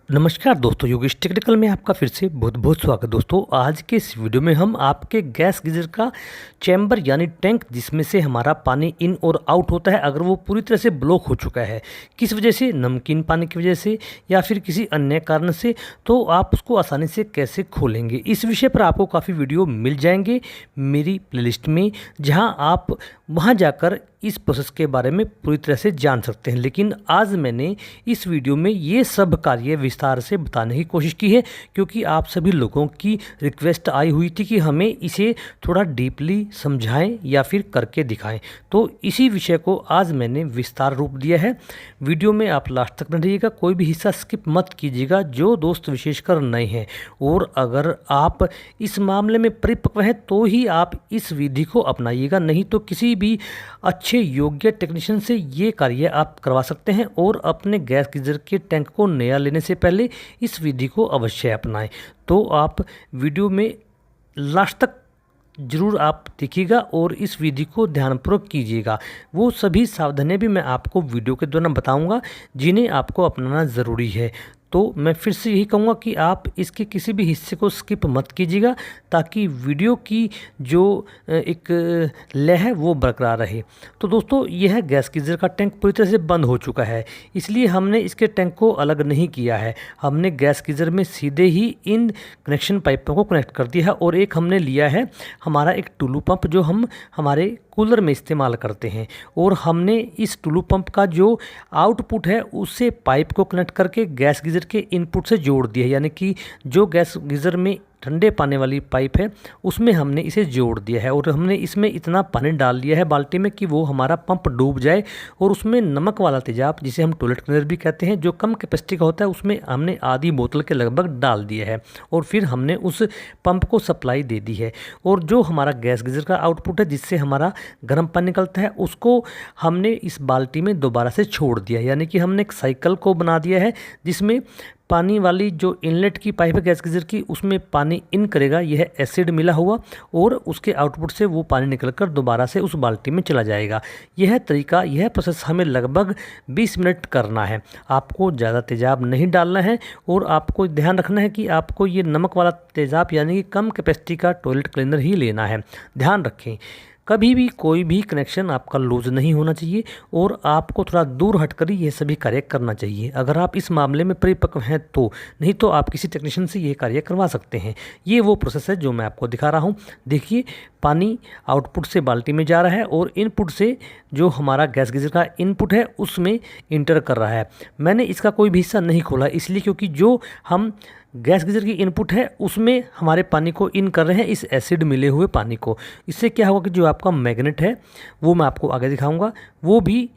नमस्कार दोस्तों, योगेश टेक्निकल में आपका फिर से बहुत बहुत स्वागत। दोस्तों, आज के इस वीडियो में हम आपके गैस गीजर का चैम्बर यानी टैंक जिसमें से हमारा पानी इन और आउट होता है, अगर वो पूरी तरह से ब्लॉक हो चुका है, किस वजह से, नमकीन पानी की वजह से या फिर किसी अन्य कारण से, तो आप उसको आसानी से कैसे खोलेंगे, इस विषय पर आपको काफ़ी वीडियो मिल जाएंगे मेरी प्लेलिस्ट में, जहाँ आप वहाँ जाकर इस प्रोसेस के बारे में पूरी तरह से जान सकते हैं। लेकिन आज मैंने इस वीडियो में ये सब कार्य विस्तार से बताने की कोशिश की है, क्योंकि आप सभी लोगों की रिक्वेस्ट आई हुई थी कि हमें इसे थोड़ा डीपली समझाएं या फिर करके दिखाएं। तो इसी विषय को आज मैंने विस्तार रूप दिया है। वीडियो में आप लास्ट तक बने रहिएगा, कोई भी हिस्सा स्किप मत कीजिएगा, जो दोस्त विशेषकर नए हैं। और अगर आप इस मामले में परिपक्व हैं तो ही आप इस विधि को अपनाइएगा, नहीं तो किसी भी अच्छे योग्य टेक्नीशियन से ये कार्य आप करवा सकते हैं। और अपने गैस गीजर के टैंक को नया लेने से पहले इस विधि को अवश्य अपनाएं। तो आप वीडियो में लास्ट तक ज़रूर आप देखिएगा और इस विधि को ध्यानपूर्वक कीजिएगा। वो सभी सावधानियां भी मैं आपको वीडियो के दौरान बताऊंगा जिन्हें आपको अपनाना ज़रूरी है। तो मैं फिर से यही कहूँगा कि आप इसके किसी भी हिस्से को स्किप मत कीजिएगा, ताकि वीडियो की जो एक लय है वो बरकरार रहे। तो दोस्तों, यह गैस गीजर का टैंक पूरी तरह से बंद हो चुका है, इसलिए हमने इसके टैंक को अलग नहीं किया है। हमने गैस गीजर में सीधे ही इन कनेक्शन पाइपों को कनेक्ट कर दिया है, और एक हमने लिया है हमारा एक टुल्लू पंप जो हम हमारे कूलर में इस्तेमाल करते हैं। और हमने इस टुल्लू पंप का जो आउटपुट है उससे पाइप को कनेक्ट करके गैस गीजर के इनपुट से जोड़ दिया है, यानी कि जो गैस गीजर में ठंडे पानी वाली पाइप है उसमें हमने इसे जोड़ दिया है। और हमने इसमें इतना पानी डाल दिया है बाल्टी में कि वो हमारा पंप डूब जाए, और उसमें नमक वाला तेजाब जिसे हम टॉयलेट क्लीनर भी कहते हैं, जो कम कैपेसिटी का होता है, उसमें हमने आधी बोतल के लगभग डाल दिया है। और फिर हमने उस पंप को सप्लाई दे दी है। और जो हमारा गैस गीजर का आउटपुट है जिससे हमारा गर्म पानी निकलता है, उसको हमने इस बाल्टी में दोबारा से छोड़ दिया है, यानी कि हमने एक साइकिल को बना दिया है जिसमें पानी वाली जो इनलेट की पाइप है गैस गीजर की, उसमें पानी इन करेगा यह एसिड मिला हुआ, और उसके आउटपुट से वो पानी निकलकर दोबारा से उस बाल्टी में चला जाएगा। यह तरीका, यह प्रोसेस हमें लगभग 20 मिनट करना है। आपको ज़्यादा तेजाब नहीं डालना है, और आपको ध्यान रखना है कि आपको ये नमक वाला तेजाब यानी कि कम कैपेसिटी का टॉयलेट क्लीनर ही लेना है। ध्यान रखें, कभी भी कोई भी कनेक्शन आपका लूज नहीं होना चाहिए, और आपको थोड़ा दूर हटकर ही ये सभी कार्य करना चाहिए, अगर आप इस मामले में परिपक्व हैं तो। नहीं तो आप किसी टेक्नीशियन से ये कार्य करवा सकते हैं। ये वो प्रोसेस है जो मैं आपको दिखा रहा हूँ। देखिए, पानी आउटपुट से बाल्टी में जा रहा है, और इनपुट से जो हमारा गैस गीजर का इनपुट है उसमें इंटर कर रहा है। मैंने इसका कोई भी हिस्सा नहीं खोला, इसलिए क्योंकि जो हम गैस गीजर की इनपुट है उसमें हमारे पानी को इन कर रहे हैं, इस एसिड मिले हुए पानी को। इससे क्या होगा कि जो आपका मैग्नेट है वो मैं आपको आगे दिखाऊंगा, वो भी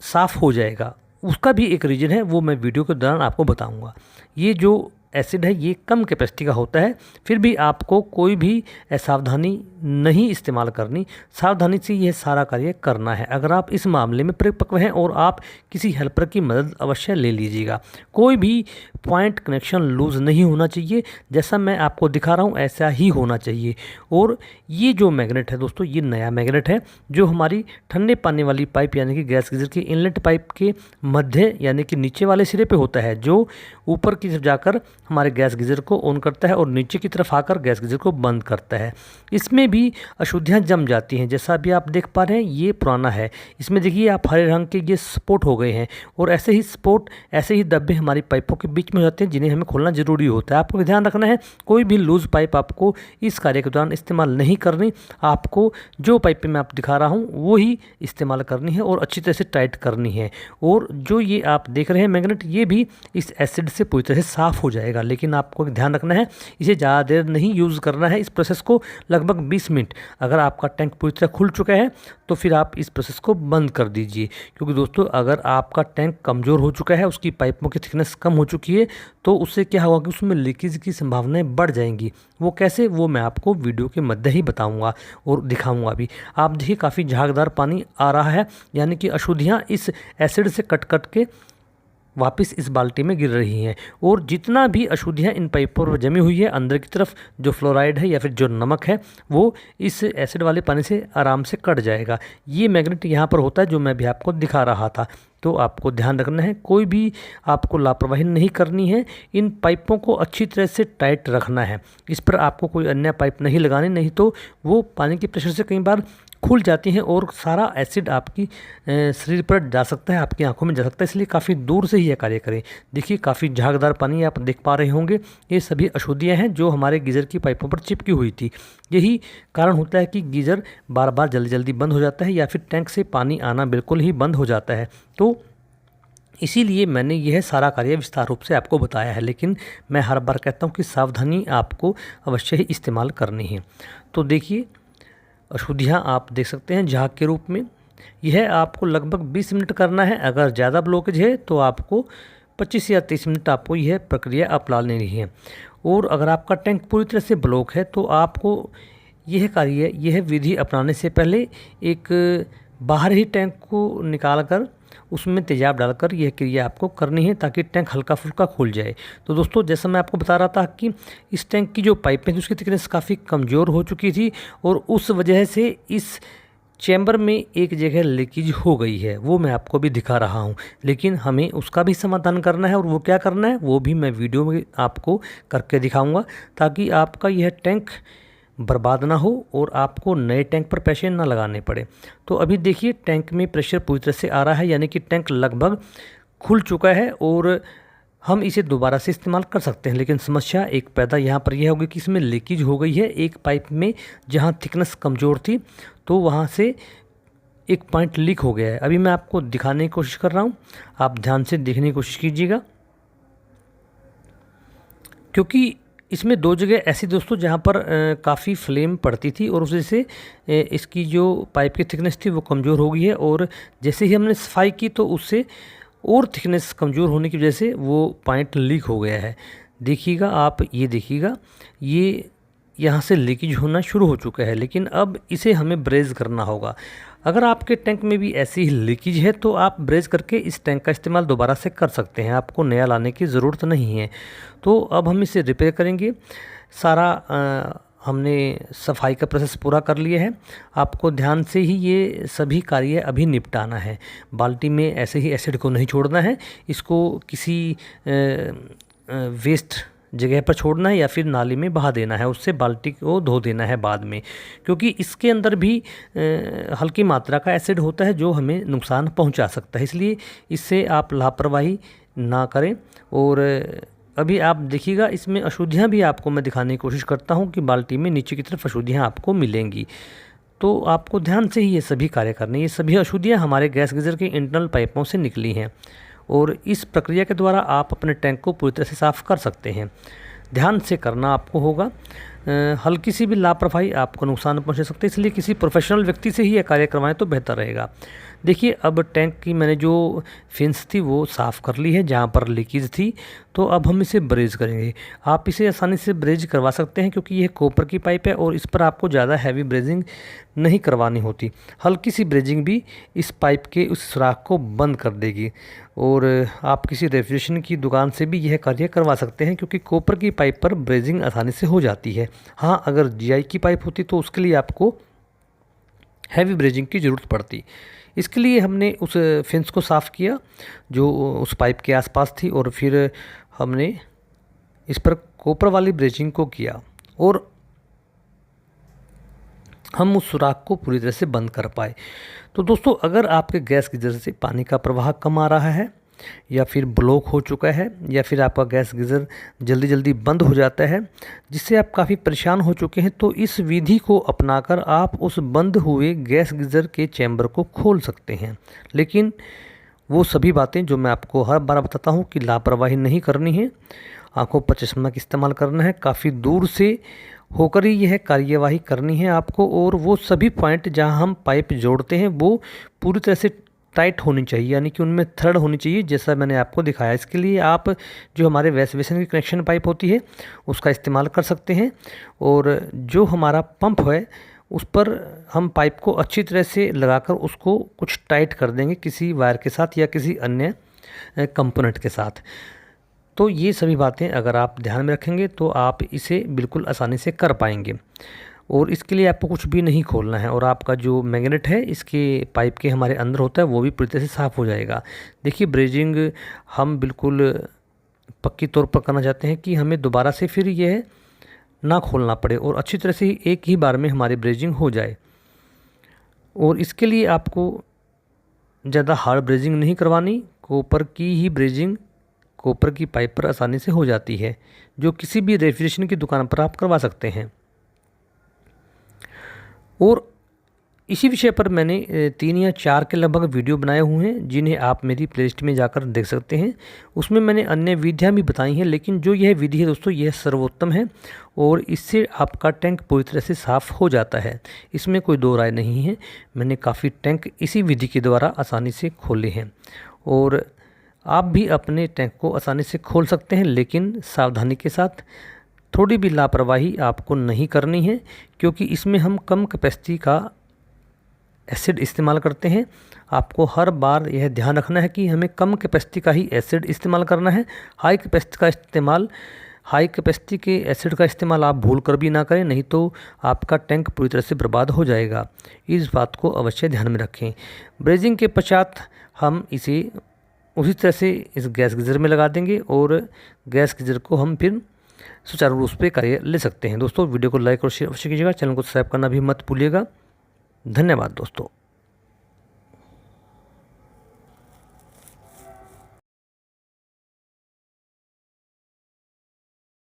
साफ़ हो जाएगा। उसका भी एक रीज़न है, वो मैं वीडियो के दौरान आपको बताऊंगा। ये जो एसिड है ये कम कैपेसिटी का होता है, फिर भी आपको कोई भी असावधानी नहीं इस्तेमाल करनी, सावधानी से यह सारा कार्य करना है। अगर आप इस मामले में परिपक्व हैं, और आप किसी हेल्पर की मदद अवश्य ले लीजिएगा। कोई भी पॉइंट कनेक्शन लूज़ नहीं होना चाहिए, जैसा मैं आपको दिखा रहा हूँ ऐसा ही होना चाहिए। और ये जो मैग्नेट है दोस्तों, ये नया मैग्नेट है जो हमारी ठंडे पानी वाली पाइप यानी कि गैस गीजर की इनलेट पाइप के मध्य यानी कि नीचे वाले सिरे पे होता है, जो ऊपर की तरफ जाकर हमारे गैस गीजर को ऑन करता है और नीचे की तरफ आकर गैस गीजर को बंद करता है। इसमें भी अशुद्धियाँ जम जाती हैं, जैसा अभी आप देख पा रहे हैं ये पुराना है। इसमें देखिए आप हरे रंग के ये स्पॉट हो गए हैं, और ऐसे ही स्पॉट, ऐसे ही धब्बे हमारी पाइपों के बीच में हो जाते हैं, जिन्हें हमें खोलना जरूरी होता है। आपको ध्यान रखना है, कोई भी लूज पाइप आपको इस कार्य के दौरान इस्तेमाल नहीं करनी। आपको जो पाइपें मैं आप दिखा रहा हूँ वो ही इस्तेमाल करनी है, और अच्छी तरह से टाइट करनी है। और जो ये आप देख रहे हैं मैग्नेट, ये भी इस एसिड से पूरी तरह से साफ़ हो जाएगा। लेकिन आपको ध्यान रखना है, इसे ज़्यादा देर नहीं यूज़ करना है। इस प्रोसेस को लगभग 20 मिनट, अगर आपका टैंक पूरी तरह खुल चुका है तो फिर आप इस प्रोसेस को बंद कर दीजिए। क्योंकि दोस्तों, अगर आपका टैंक कमज़ोर हो चुका है, उसकी पाइपों की थिकनेस कम हो चुकी है, तो उससे क्या होगा कि उसमें लीकेज की संभावनाएं बढ़ जाएंगी। वो कैसे, वो मैं आपको वीडियो के मध्य ही बताऊंगा और दिखाऊंगा भी। आप देखिए काफ़ी झागदार पानी आ रहा है, यानी कि अशुद्धियाँ इस एसिड से कट कट के वापस इस बाल्टी में गिर रही हैं। और जितना भी अशुद्धियाँ इन पाइपों पर जमी हुई है अंदर की तरफ, जो फ्लोराइड है या फिर जो नमक है, वो इस एसिड वाले पानी से आराम से कट जाएगा। ये मैग्नेट यहाँ पर होता है जो मैं भी आपको दिखा रहा था। तो आपको ध्यान रखना है, कोई भी आपको लापरवाही नहीं करनी है। इन पाइपों को अच्छी तरह से टाइट रखना है। इस पर आपको कोई अन्य पाइप नहीं लगानी, नहीं तो वो पानी के प्रेशर से कई बार खुल जाती हैं और सारा एसिड आपकी शरीर पर जा सकता है, आपकी आंखों में जा सकता है। इसलिए काफ़ी दूर से ही यह कार्य करें। देखिए काफ़ी झागदार पानी आप देख पा रहे होंगे, ये सभी अशुद्धियाँ हैं जो हमारे गीज़र की पाइपों पर चिपकी हुई थी। यही कारण होता है कि गीज़र बार बार जल्दी जल्दी बंद हो जाता है या फिर टैंक से पानी आना बिल्कुल ही बंद हो जाता है। तो इसीलिए मैंने यह सारा कार्य विस्तार रूप से आपको बताया है, लेकिन मैं हर बार कहता हूँ कि सावधानी आपको अवश्य ही इस्तेमाल करनी है। तो देखिए अशुद्धियाँ आप देख सकते हैं झाग के रूप में। यह आपको लगभग 20 मिनट करना है। अगर ज़्यादा ब्लॉकेज है तो आपको 25 या 30 मिनट आपको यह प्रक्रिया अपना लेनी है। और अगर आपका टैंक पूरी तरह से ब्लॉक है तो आपको यह विधि अपनाने से पहले एक बाहर ही टैंक को निकाल कर उसमें तेजाब डालकर यह क्रिया आपको करनी है ताकि टैंक हल्का फुल्का खुल जाए। तो दोस्तों जैसा मैं आपको बता रहा था कि इस टैंक की जो पाइपें थी उसकी थिकनेस काफ़ी कमज़ोर हो चुकी थी और उस वजह से इस चैम्बर में एक जगह लीकेज हो गई है, वो मैं आपको भी दिखा रहा हूँ। लेकिन हमें उसका भी समाधान करना है और वो क्या करना है वो भी मैं वीडियो में आपको करके दिखाऊँगा ताकि आपका यह टैंक बर्बाद ना हो और आपको नए टैंक पर पैसे ना लगाने पड़े। तो अभी देखिए टैंक में प्रेशर पूरी तरह से आ रहा है, यानी कि टैंक लगभग खुल चुका है और हम इसे दोबारा से इस्तेमाल कर सकते हैं। लेकिन समस्या एक पैदा यहाँ पर यह होगी कि इसमें लीकेज हो गई है। एक पाइप में जहाँ थिकनेस कमज़ोर थी तो वहाँ से एक पॉइंट लीक हो गया है। अभी मैं आपको दिखाने की कोशिश कर रहा हूँ, आप ध्यान से देखने की कोशिश कीजिएगा, क्योंकि इसमें 2 जगह ऐसी दोस्तों जहाँ पर काफ़ी फ्लेम पड़ती थी और उस वजह से इसकी जो पाइप की थिकनेस थी वो कमज़ोर हो गई है। और जैसे ही हमने सफाई की तो उससे और थिकनेस कमज़ोर होने की वजह से वो पॉइंट लीक हो गया है। देखिएगा आप, ये देखिएगा, ये यहाँ से लीकेज होना शुरू हो चुका है। लेकिन अब इसे हमें ब्रेज करना होगा। अगर आपके टैंक में भी ऐसी ही लीकेज है तो आप ब्रेज करके इस टैंक का इस्तेमाल दोबारा से कर सकते हैं, आपको नया लाने की ज़रूरत नहीं है। तो अब हम इसे रिपेयर करेंगे। सारा हमने सफाई का प्रोसेस पूरा कर लिया है। आपको ध्यान से ही ये सभी कार्य अभी निपटाना है। बाल्टी में ऐसे ही एसिड को नहीं छोड़ना है, इसको किसी वेस्ट जगह पर छोड़ना है या फिर नाली में बहा देना है, उससे बाल्टी को धो देना है बाद में, क्योंकि इसके अंदर भी हल्की मात्रा का एसिड होता है जो हमें नुकसान पहुंचा सकता है। इसलिए इससे आप लापरवाही ना करें। और अभी आप देखिएगा इसमें अशुद्धियाँ भी आपको मैं दिखाने की कोशिश करता हूं कि बाल्टी में नीचे की तरफ अशुद्धियाँ आपको मिलेंगी। तो आपको ध्यान से ही ये सभी कार्य करने। ये सभी अशुद्धियाँ हमारे गैस गीज़र के इंटरनल पाइपों से निकली हैं और इस प्रक्रिया के द्वारा आप अपने टैंक को पूरी तरह से साफ़ कर सकते हैं। ध्यान से करना आपको होगा, हल्की सी भी लापरवाही आपको नुकसान पहुंचा सकती है। इसलिए किसी प्रोफेशनल व्यक्ति से ही यह कार्य करवाएं तो बेहतर रहेगा। देखिए अब टैंक की मैंने जो फिन्स थी वो साफ़ कर ली है जहाँ पर लीकेज थी। तो अब हम इसे ब्रेज करेंगे। आप इसे आसानी से ब्रेज करवा सकते हैं क्योंकि यह कॉपर की पाइप है और इस पर आपको ज़्यादा हैवी ब्रेजिंग नहीं करवानी होती। हल्की सी ब्रेजिंग भी इस पाइप के उस सुराख को बंद कर देगी। और आप किसी रेफ्रिजरेशन की दुकान से भी यह कार्य करवा सकते हैं क्योंकि कॉपर की पाइप पर ब्रेजिंग आसानी से हो जाती है। हाँ, अगर जीआई की पाइप होती तो उसके लिए आपको हैवी ब्रेजिंग की ज़रूरत पड़ती। इसके लिए हमने उस फिन्स को साफ़ किया जो उस पाइप के आसपास थी और फिर हमने इस पर कॉपर वाली ब्रेजिंग को किया और हम उस सुराख को पूरी तरह से बंद कर पाए। तो दोस्तों अगर आपके गैस गीज़र से पानी का प्रवाह कम आ रहा है या फिर ब्लॉक हो चुका है या फिर आपका गैस गीज़र जल्दी जल्दी बंद हो जाता है जिससे आप काफ़ी परेशान हो चुके हैं, तो इस विधि को अपनाकर आप उस बंद हुए गैस गीज़र के चैम्बर को खोल सकते हैं। लेकिन वो सभी बातें जो मैं आपको हर बार बताता हूँ कि लापरवाही नहीं करनी है, आंखों पर चश्मा का इस्तेमाल करना है, काफ़ी दूर से होकर ही यह कार्यवाही करनी है आपको। और वो सभी पॉइंट जहां हम पाइप जोड़ते हैं वो पूरी तरह से टाइट होनी चाहिए, यानी कि उनमें थ्रेड होनी चाहिए जैसा मैंने आपको दिखाया। इसके लिए आप जो हमारे वैस बेसिन की कनेक्शन पाइप होती है उसका इस्तेमाल कर सकते हैं और जो हमारा पंप है उस पर हम पाइप को अच्छी तरह से लगाकर उसको कुछ टाइट कर देंगे किसी वायर के साथ या किसी अन्य कंपोनेंट के साथ। तो ये सभी बातें अगर आप ध्यान में रखेंगे तो आप इसे बिल्कुल आसानी से कर पाएंगे। और इसके लिए आपको कुछ भी नहीं खोलना है और आपका जो मैग्नेट है इसके पाइप के हमारे अंदर होता है वो भी पूरी तरह से साफ़ हो जाएगा। देखिए ब्रेजिंग हम बिल्कुल पक्की तौर पर करना चाहते हैं कि हमें दोबारा से फिर यह ना खोलना पड़े और अच्छी तरह से एक ही बार में हमारी ब्रेजिंग हो जाए। और इसके लिए आपको ज़्यादा हार्ड ब्रेजिंग नहीं करवानी, कॉपर की ही ब्रेजिंग कॉपर की पाइप पर आसानी से हो जाती है, जो किसी भी रेफ्रिजरेशन की दुकान पर आप करवा सकते हैं। और इसी विषय पर मैंने 3 या 4 के लगभग वीडियो बनाए हुए हैं जिन्हें आप मेरी प्लेलिस्ट में जाकर देख सकते हैं। उसमें मैंने अन्य विधियां भी बताई हैं, लेकिन जो यह विधि है दोस्तों यह सर्वोत्तम है और इससे आपका टैंक पूरी तरह से साफ़ हो जाता है, इसमें कोई दो राय नहीं है। मैंने काफ़ी टैंक इसी विधि के द्वारा आसानी से खोले हैं और आप भी अपने टैंक को आसानी से खोल सकते हैं, लेकिन सावधानी के साथ। थोड़ी भी लापरवाही आपको नहीं करनी है क्योंकि इसमें हम कम कैपेसिटी का एसिड इस्तेमाल करते हैं। आपको हर बार यह ध्यान रखना है कि हमें कम कैपेसिटी का ही एसिड इस्तेमाल करना है। हाई कैपेसिटी के एसिड का इस्तेमाल आप भूल कर भी ना करें, नहीं तो आपका टैंक पूरी तरह से बर्बाद हो जाएगा। इस बात को अवश्य ध्यान में रखें। ब्रेजिंग के पश्चात हम इसे उसी तरह से इस गैस गीज़र में लगा देंगे और गैस गीज़र को हम फिर सुचारू रूप से कार्य ले सकते हैं। दोस्तों वीडियो को लाइक और शेयर अवश्य कीजिएगा, चैनल को सब्सक्राइब करना भी मत भूलिएगा। धन्यवाद दोस्तों।